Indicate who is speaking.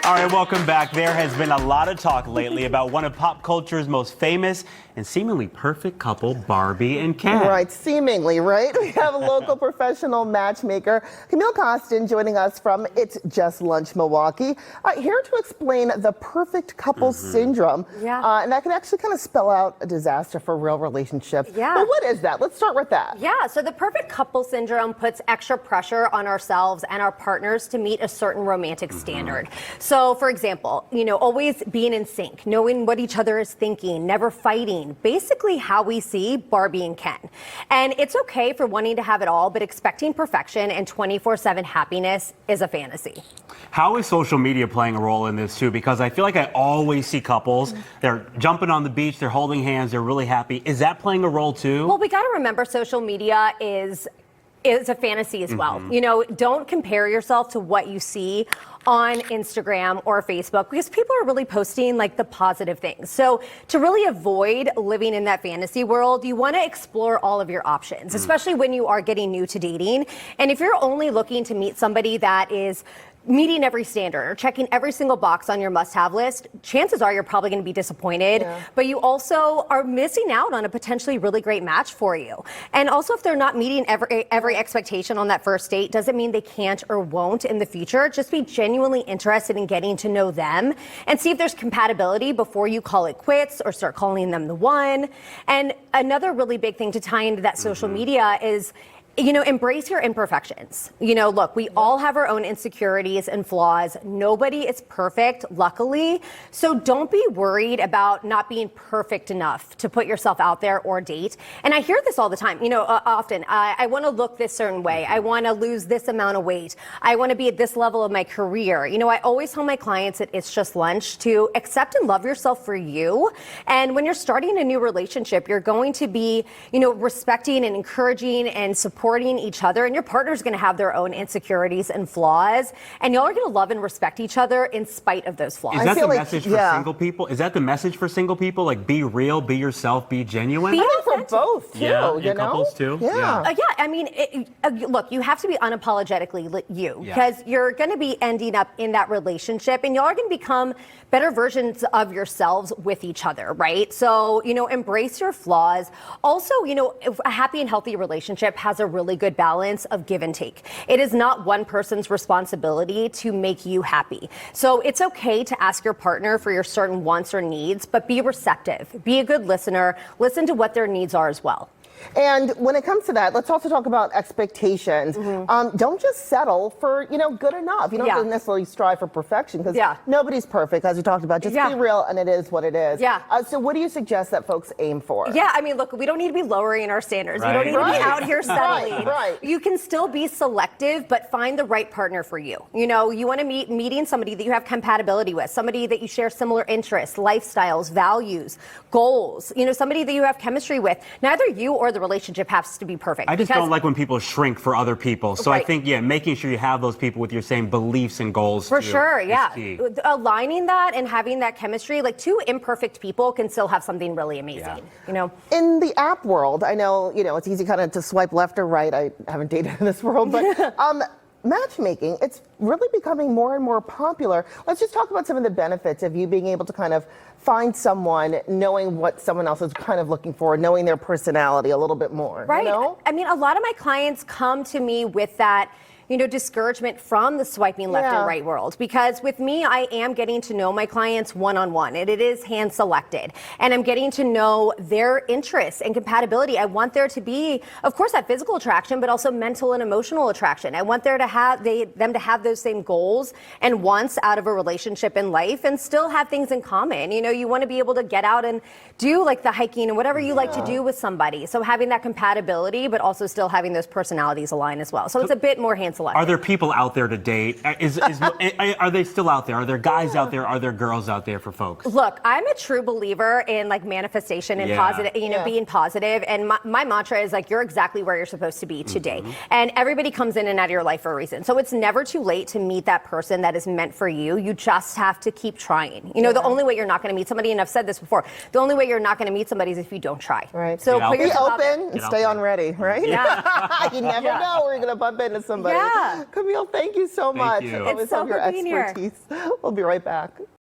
Speaker 1: All right, welcome back. There has been a lot of talk lately about one of pop culture's most famous and seemingly perfect couple, Barbie and Ken.
Speaker 2: Right, seemingly, right? We have a local professional matchmaker, Camille Kostin, joining us from It's Just Lunch Milwaukee, here to explain the perfect couple syndrome.
Speaker 3: Yeah.
Speaker 2: And that can actually kind of spell out a disaster for real relationships.
Speaker 3: Yeah.
Speaker 2: But what is that? Let's start with that.
Speaker 3: Yeah, so the perfect couple syndrome puts extra pressure on ourselves and our partners to meet a certain romantic standard. So, for example, always being in sync, knowing what each other is thinking, never fighting, basically how we see Barbie and Ken. And it's okay for wanting to have it all, but expecting perfection and 24/7 happiness is a fantasy.
Speaker 1: How is social media playing a role in this too? Because I feel like I always see couples, they're jumping on the beach, they're holding hands, they're really happy. Is that playing a role too?
Speaker 3: Well, we got to remember social media is a fantasy as well. Don't compare yourself to what you see on Instagram or Facebook, because people are really posting like the positive things. So to really avoid living in that fantasy world, you want to explore all of your options, especially when you are getting new to dating. And if you're only looking to meet somebody that is meeting every standard or checking every single box on your must-have list, chances are you're probably going to be disappointed, but you also are missing out on a potentially really great match for you. And also, if they're not meeting every expectation on that first date, doesn't mean they can't or won't in the future. Just be genuinely interested in getting to know them and see if there's compatibility before you call it quits or start calling them the one. And another really big thing to tie into that social media is, embrace your imperfections. Look, we all have our own insecurities and flaws. Nobody is perfect, luckily. So don't be worried about not being perfect enough to put yourself out there or date. And I hear this all the time, often. I want to look this certain way. I want to lose this amount of weight. I want to be at this level of my career. I always tell my clients that It's Just Lunch to accept and love yourself for you. And when you're starting a new relationship, you're going to be, respecting and encouraging and supporting each other, and your partner's going to have their own insecurities and flaws, and y'all are going to love and respect each other in spite of those flaws.
Speaker 1: Is that the message for single people? Is that the message for single people? Like, be real, be yourself, be genuine?
Speaker 2: I think for both, too,
Speaker 1: and couples, too?
Speaker 2: Yeah.
Speaker 3: I mean, look, you have to be unapologetically you, because you're going to be ending up in that relationship, and y'all are going to become better versions of yourselves with each other, right? So, embrace your flaws. Also, a happy and healthy relationship has a really good balance of give and take. It is not one person's responsibility to make you happy. So it's okay to ask your partner for your certain wants or needs, but be receptive, be a good listener, listen to what their needs are as well.
Speaker 2: And when it comes to that, let's also talk about expectations. Don't just settle for, good enough. You don't have to necessarily strive for perfection, because nobody's perfect, as we talked about. Just be real, and it is what it is. So what do you suggest that folks aim for?
Speaker 3: I mean, look, we don't need to be lowering our standards. We don't need to be out here settling. You can still be selective, but find the right partner for you. You want to meeting somebody that you have compatibility with, somebody that you share similar interests, lifestyles, values, goals, somebody that you have chemistry with. Neither you or the relationship has to be perfect.
Speaker 1: I just don't like when people shrink for other people. So I think, making sure you have those people with your same beliefs and goals.
Speaker 3: For sure, aligning that and having that chemistry, like two imperfect people can still have something really amazing,
Speaker 2: In the app world, I know, it's easy kind of to swipe left or right. I haven't dated in this world, but matchmaking, it's really becoming more and more popular. Let's just talk about some of the benefits of you being able to kind of find someone, knowing what someone else is kind of looking for, knowing their personality a little bit more.
Speaker 3: Right. I mean, a lot of my clients come to me with that discouragement from the swiping left and right world. Because with me, I am getting to know my clients one-on-one, and it is hand selected. And I'm getting to know their interests and compatibility. I want there to be, of course, that physical attraction, but also mental and emotional attraction. I want there to have them to have those same goals and wants out of a relationship in life, and still have things in common. You want to be able to get out and do like the hiking and whatever you like to do with somebody. So having that compatibility, but also still having those personalities align as well. So it's a bit more hand selected.
Speaker 1: Are there people out there to date? Are they still out there? Are there guys out there? Are there girls out there for folks?
Speaker 3: Look, I'm a true believer in like manifestation and positive, being positive. And my mantra is like, you're exactly where you're supposed to be today. And everybody comes in and out of your life for a reason. So it's never too late to meet that person that is meant for you. You just have to keep trying. The only way you're not going to meet somebody, and I've said this before, the only way you're not going to meet somebody is if you don't try.
Speaker 2: Right.
Speaker 3: So
Speaker 2: be open and stay on ready, right?
Speaker 3: Yeah.
Speaker 2: You never know where you're going to bump into somebody.
Speaker 3: Yeah.
Speaker 2: Camille, thank you so much.
Speaker 1: you.
Speaker 2: I always
Speaker 3: It's so
Speaker 2: love your
Speaker 3: good being here.
Speaker 2: expertise. We'll be right back.